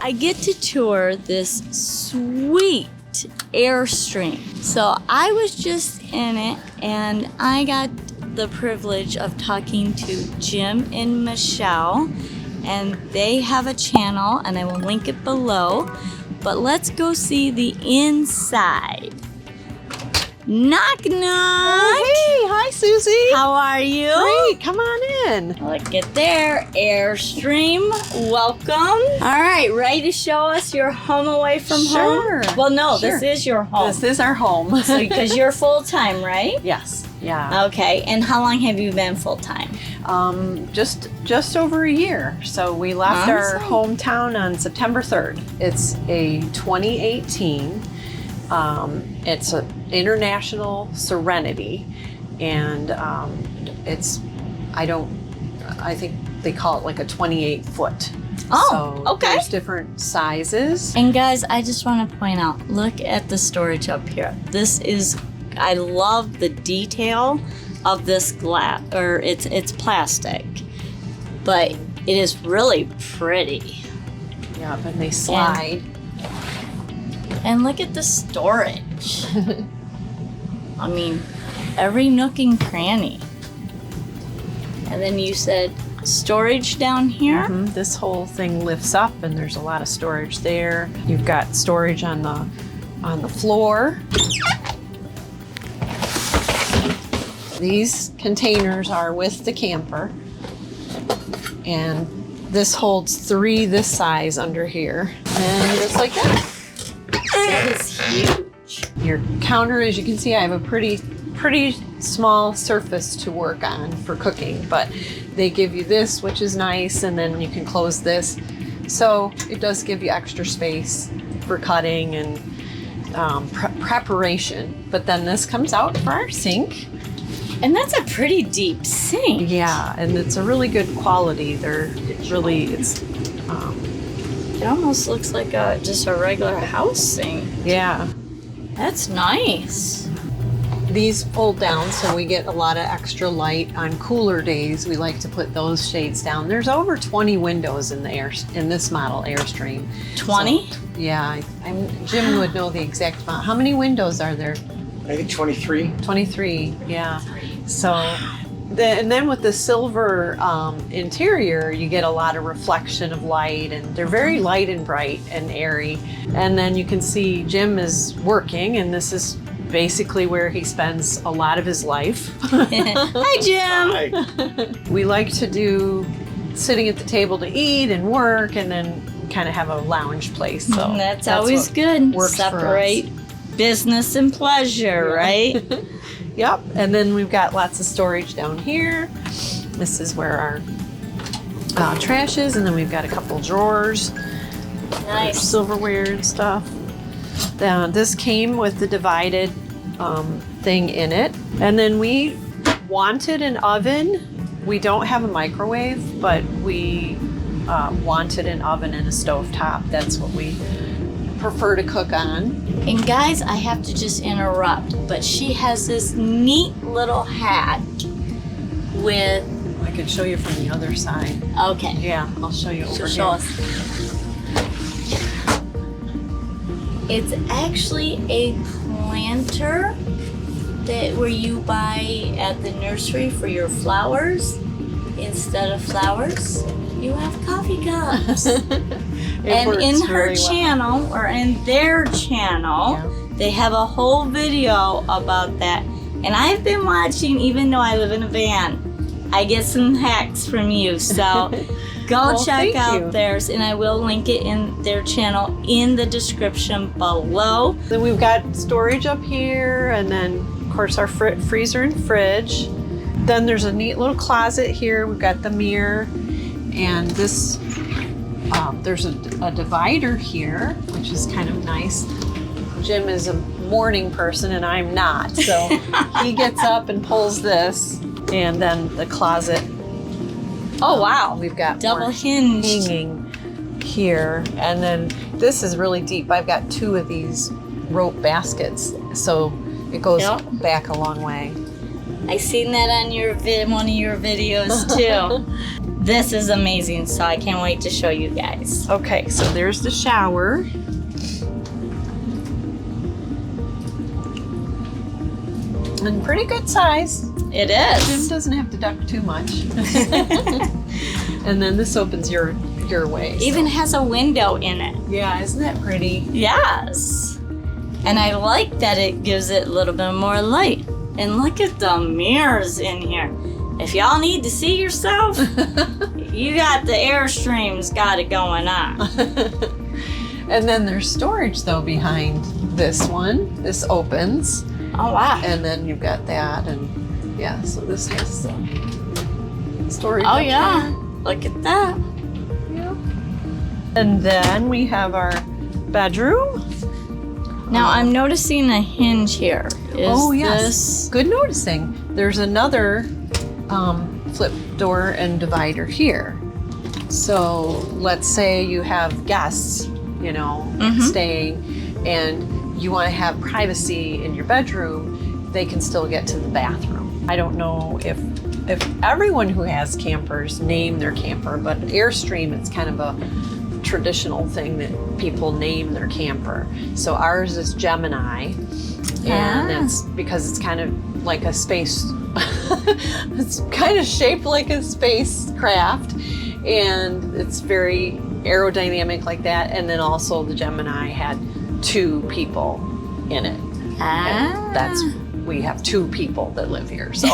I get to tour this sweet Airstream. So I was just in it and I got the privilege of talking to Jim and Michelle, and they have a channel and I will link it below. But let's go see the inside. Knock, knock. Oh, hey, hi, Susie. How are you? Great, come on in. Look at there, Airstream. Welcome. All right, ready to show us your home away from Sure. home? Well, no, Sure. this is your home. This is our home. So, because you're full-time, right? Yes, yeah. Okay, and how long have you been full-time? Just over a year. So we left our Awesome. hometown on September 3rd. It's a 2018. It's an International Serenity, and I think they call it like a 28-foot. Oh, so okay. There's different sizes. And guys, I just want to point out, look at the storage up here. I love the detail of this glass, or it's plastic, but it is really pretty. Yeah, and they slide. And look at the storage. I mean, every nook and cranny. And then you said storage down here? This whole thing lifts up and there's a lot of storage there. You've got storage on the floor. These containers are with the camper. And this holds 3 this size under here. And just like that. That is huge. Your counter, as you can see, I have a pretty small surface to work on for cooking, but they give you this, which is nice, and then you can close this. So it does give you extra space for cutting and preparation. But then this comes out for our sink. And that's a pretty deep sink. Yeah, and it's a really good quality. It almost looks like just a regular house sink. Yeah. That's nice. These fold down, so we get a lot of extra light on cooler days. We like to put those shades down. There's over 20 windows in this model Airstream. 20? So, yeah, Jim would know the exact amount. How many windows are there? I think 23. 23, yeah. So, and then with the silver interior, you get a lot of reflection of light, and they're very light and bright and airy. And then you can see Jim is working, and this is basically where he spends a lot of his life. Hi, Jim. Hi. We like to do sitting at the table to eat and work, and then kind of have a lounge place. So That's always good. works for us. Separate business and pleasure, right? Yep. And then we've got lots of storage down here. This is where our trash is, and then we've got a couple drawers. Nice. Silverware and stuff. This came with the divided thing in it. And then we wanted an oven. We don't have a microwave, but we wanted an oven and a stovetop. That's what we prefer to cook on. And guys, I have to just interrupt, but she has this neat little hat with... I could show you from the other side. Okay. Yeah, I'll show you over Show here. us. It's actually a planter where you buy at the nursery for your flowers. Instead of flowers, you have coffee cups. And in her channel, or in their channel, they have a whole video about that. And I've been watching, even though I live in a van. I get some hacks from you, so go check out theirs, and I will link it in their channel in the description below. Then we've got storage up here, and then of course our freezer and fridge. Then there's a neat little closet here. We've got the mirror, and this there's a divider here, which is kind of nice. Jim is a morning person and I'm not, so he gets up and pulls this, and then the closet. Oh wow, We've got double more hinged. hanging here, and then this is really deep. I've got 2 of these rope baskets, so it goes back a long way. I seen that on your one of your videos too. This is amazing, so I can't wait to show you guys. Okay, so there's the shower. And pretty good size. It Jim is. doesn't have to duck too much. And then this opens your way. so- Even has a window in it. Yeah, isn't that pretty? Yes. And I like that it gives it a little bit more light. And look at the mirrors in here. If y'all need to see yourself, you got the Airstream's got it going on. And then there's storage though behind this one. This opens. Oh, wow. And then you've got that, and yeah, so this has storage. Oh, up yeah. there. Look at that. Yeah. And then we have our bedroom. Now, I'm noticing a hinge here. Is this... Good noticing. There's another flip door and divider here. So let's say you have guests, staying, and you want to have privacy in your bedroom, they can still get to the bathroom. I don't know if everyone who has campers name their camper, but Airstream, it's kind of a traditional thing that people name their camper. So ours is Gemini, and it's because it's kind of like a space, it's kind of shaped like a spacecraft, and it's very aerodynamic like that. And then also the Gemini had 2 people in it. And we have 2 people that live here, so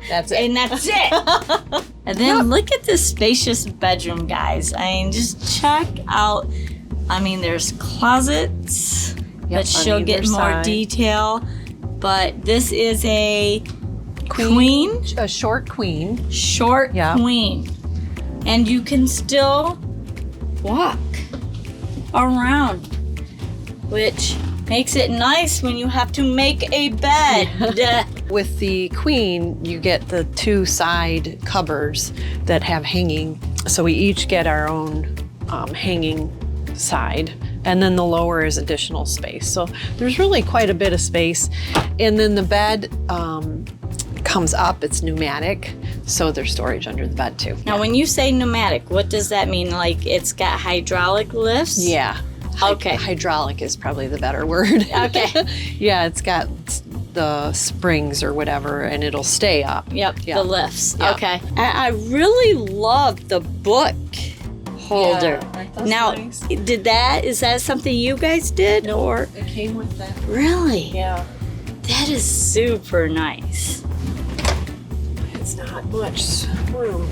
that's it. And that's it. And then look at this spacious bedroom, guys. I mean, just check out. I mean, there's closets, but she'll get more detail. But this is a queen. A short queen. Short queen. And you can still walk around, which makes it nice when you have to make a bed. With the queen, you get the 2 side cupboards that have hanging. So we each get our own hanging side. And then the lower is additional space. So there's really quite a bit of space. And then the bed comes up, it's pneumatic. So there's storage under the bed too. Now, when you say pneumatic, what does that mean? Like it's got hydraulic lifts? Yeah. Okay. Hydraulic is probably the better word. Okay. Yeah, it's got the springs or whatever, and it'll stay up. Yep, Yeah. the lifts. Yeah. Okay. I really love the book holder. Yeah, that's now, nice. is that something you guys did? No, or it came with that. really? Yeah. That is super nice. It's not much room.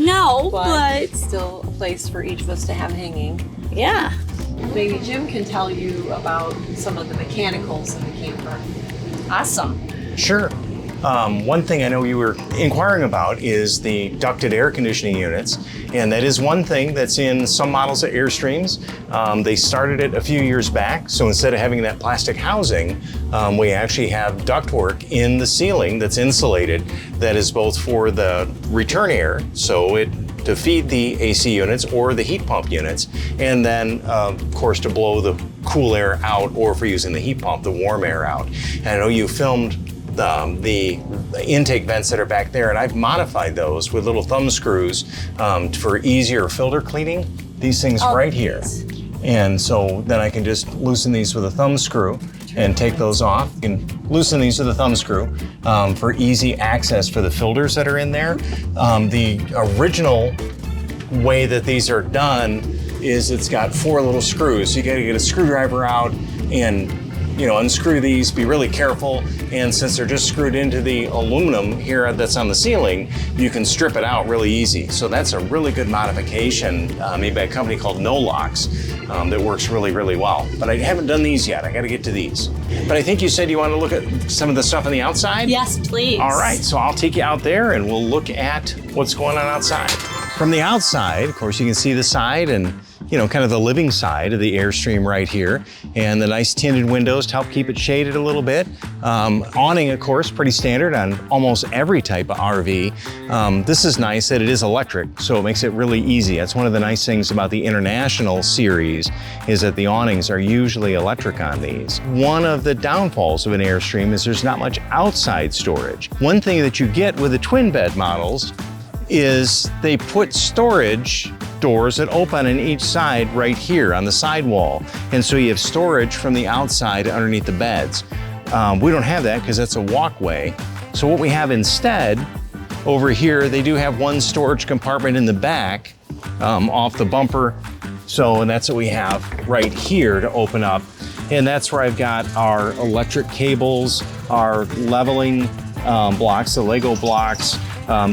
No, but but it's still a place for each of us to have hanging. yeah. Maybe Jim can tell you about some of the mechanicals in the camper. Awesome. Sure. One thing I know you were inquiring about is the ducted air conditioning units, and that is one thing that's in some models of Airstreams. They started it a few years back, so instead of having that plastic housing, we actually have ductwork in the ceiling that's insulated that is both for the return air, so to feed the AC units or the heat pump units, and then of course to blow the cool air out, or for using the heat pump, the warm air out. And I know you filmed the intake vents that are back there, and I've modified those with little thumb screws for easier filter cleaning. These things right here. And so then I can just loosen these with a thumb screw and take those off. You can loosen these with a thumb screw for easy access for the filters that are in there. The original way that these are done is it's got 4 little screws. So you gotta get a screwdriver out and unscrew these, be really careful. And since they're just screwed into the aluminum here that's on the ceiling, you can strip it out really easy. So that's a really good modification made by a company called No Locks that works really, really well. But I haven't done these yet. I got to get to these. But I think you said you want to look at some of the stuff on the outside? Yes, please. All right, so I'll take you out there and we'll look at what's going on outside. From the outside, of course, you can see the side, and kind of the living side of the Airstream right here. And the nice tinted windows to help keep it shaded a little bit. Awning, of course, pretty standard on almost every type of RV. This is nice that it is electric, so it makes it really easy. That's one of the nice things about the International series, is that the awnings are usually electric on these. One of the downfalls of an Airstream is there's not much outside storage. One thing that you get with the twin bed models is they put storage doors that open on each side right here on the sidewall. And so you have storage from the outside underneath the beds. We don't have that because that's a walkway. So what we have instead over here, they do have one storage compartment in the back off the bumper. And that's what we have right here to open up. And that's where I've got our electric cables, our leveling blocks, the Lego blocks,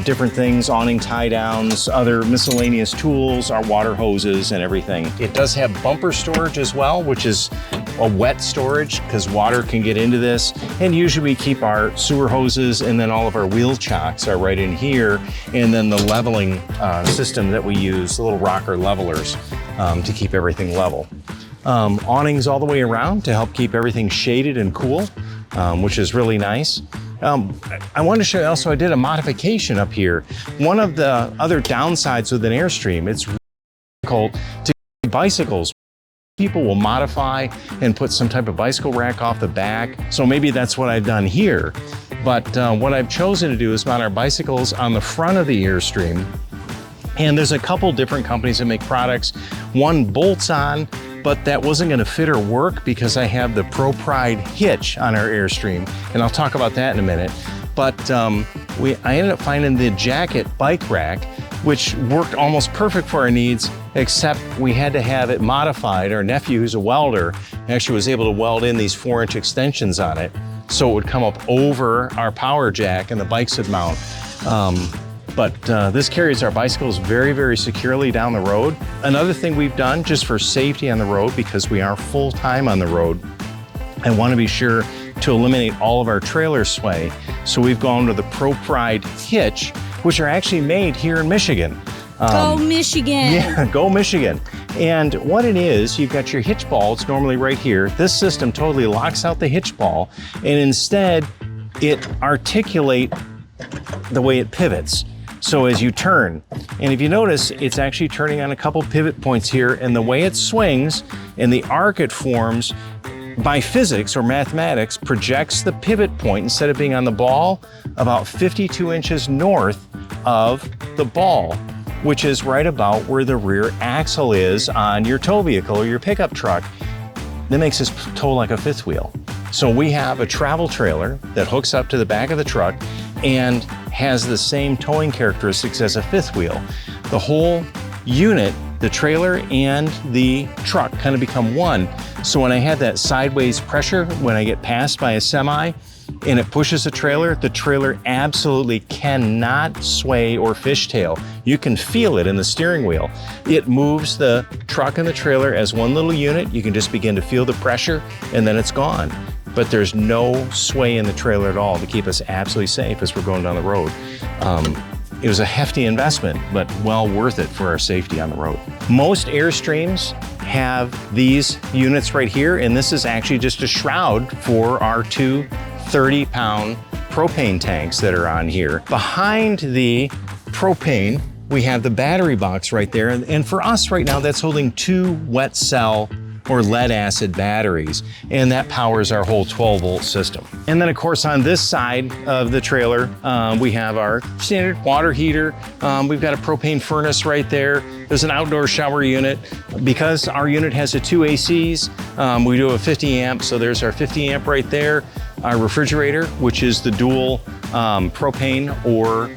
different things, awning tie downs, other miscellaneous tools, our water hoses and everything. It does have bumper storage as well, which is a wet storage because water can get into this. And usually we keep our sewer hoses, and then all of our wheel chocks are right in here. And then the leveling system that we use, the little rocker levelers to keep everything level. Awnings all the way around to help keep everything shaded and cool, which is really nice. I wanted to show you also, I did a modification up here. One of the other downsides with an Airstream, it's really difficult to get bicycles. People will modify and put some type of bicycle rack off the back. So maybe that's what I've done here. But what I've chosen to do is mount our bicycles on the front of the Airstream. And there's a couple different companies that make products. One bolts on, but that wasn't going to fit or work because I have the ProPride hitch on our Airstream, and I'll talk about that in a minute. But I ended up finding the jacket bike rack, which worked almost perfect for our needs, except we had to have it modified. Our nephew, who's a welder, actually was able to weld in these 4-inch extensions on it, so it would come up over our power jack and the bikes would mount. But this carries our bicycles very, very securely down the road. Another thing we've done just for safety on the road, because we are full-time on the road, I want to be sure to eliminate all of our trailer sway. So we've gone to the ProPride hitch, which are actually made here in Michigan. Go Michigan! Yeah, go Michigan. And what it is, you've got your hitch ball, it's normally right here. This system totally locks out the hitch ball, and instead it articulates the way it pivots. So as you turn, and if you notice, it's actually turning on a couple pivot points here, and the way it swings and the arc it forms, by physics or mathematics, projects the pivot point, instead of being on the ball, about 52 inches north of the ball, which is right about where the rear axle is on your tow vehicle or your pickup truck. That makes this tow like a fifth wheel. So we have a travel trailer that hooks up to the back of the truck and has the same towing characteristics as a fifth wheel. The whole unit, the trailer and the truck, kind of become one. So when I have that sideways pressure, when I get passed by a semi and it pushes the trailer absolutely cannot sway or fishtail. You can feel it in the steering wheel. It moves the truck and the trailer as one little unit. You can just begin to feel the pressure, and then it's gone. But there's no sway in the trailer at all to keep us absolutely safe as we're going down the road. It was a hefty investment, but well worth it for our safety on the road. Most Airstreams have these units right here, and this is actually just a shroud for our two 30-pound propane tanks that are on here. Behind the propane, we have the battery box right there, and for us right now, that's holding 2 wet cell or lead acid batteries, and that powers our whole 12-volt system. And then of course on this side of the trailer, we have our standard water heater. We've got a propane furnace right there. There's an outdoor shower unit. Because our unit has 2 ACs, we do a 50 amp, so there's our 50 amp right there. Our refrigerator, which is the dual propane or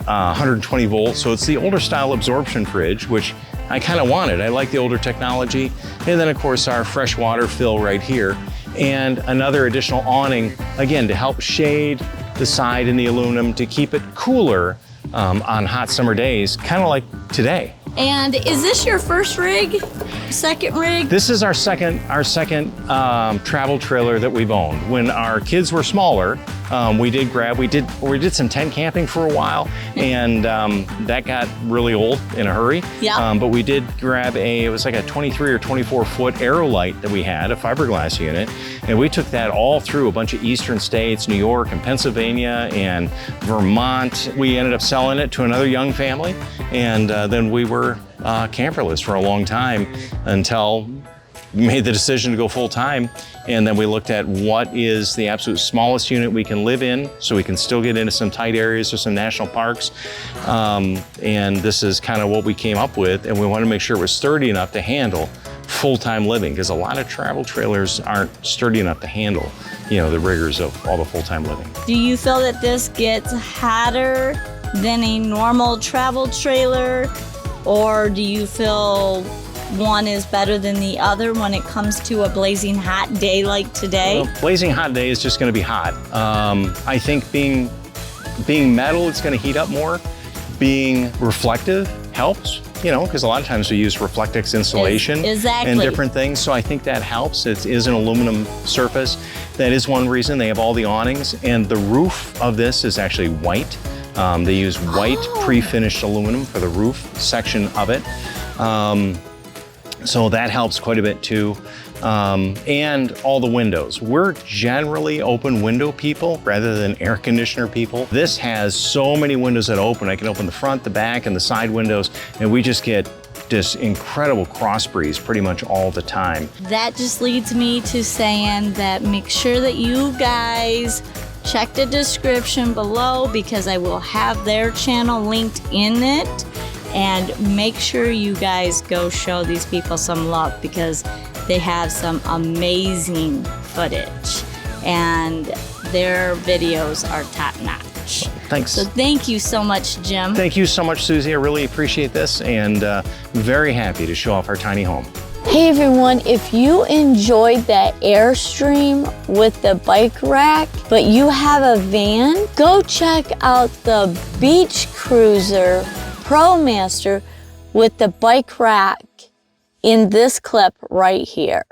120 volts. So it's the older style absorption fridge, which I kind of wanted. I like the older technology. And then of course our fresh water fill right here. And another additional awning, again, to help shade the side and the aluminum to keep it cooler on hot summer days, kind of like today. And is this your first rig? second rig? This is our second travel trailer that we've owned. When our kids were smaller, we did some tent camping for a while, and that got really old in a hurry. Yeah. But we did grab it was like a 23 or 24 foot Aerolite that we had, a fiberglass unit, and we took that all through a bunch of eastern states, New York and Pennsylvania and Vermont. We ended up selling it to another young family, and then we were camperless for a long time until we made the decision to go full time. And then we looked at what is the absolute smallest unit we can live in so we can still get into some tight areas or some national parks. And this is kind of what we came up with. And we wanted to make sure it was sturdy enough to handle full-time living, because a lot of travel trailers aren't sturdy enough to handle, you know, the rigors of all the full-time living. Do you feel that this gets hotter than a normal travel trailer, or do you feel one is better than the other when it comes to a blazing hot day like today? Well, blazing hot day is just going to be hot. I think being metal, it's going to heat up more. Being reflective helps, you know, because a lot of times we use Reflectix insulation and different things. So I think that helps. It is an aluminum surface. That is one reason. They have all the awnings, and the roof of this is actually white. They use white pre-finished aluminum for the roof section of it. So that helps quite a bit too. And all the windows. We're generally open window people rather than air conditioner people. This has so many windows that open. I can open the front, the back, and the side windows, and we just get this incredible cross breeze pretty much all the time. That just leads me to saying that make sure that you guys check the description below, because I will have their channel linked in it. And make sure you guys go show these people some love, because they have some amazing footage and their videos are top notch. Thanks. So thank you so much, Jim. Thank you so much, Susie. I really appreciate this, and very happy to show off our tiny home. Hey everyone, if you enjoyed that Airstream with the bike rack, but you have a van, go check out the Beach Cruiser ProMaster with the bike rack in this clip right here.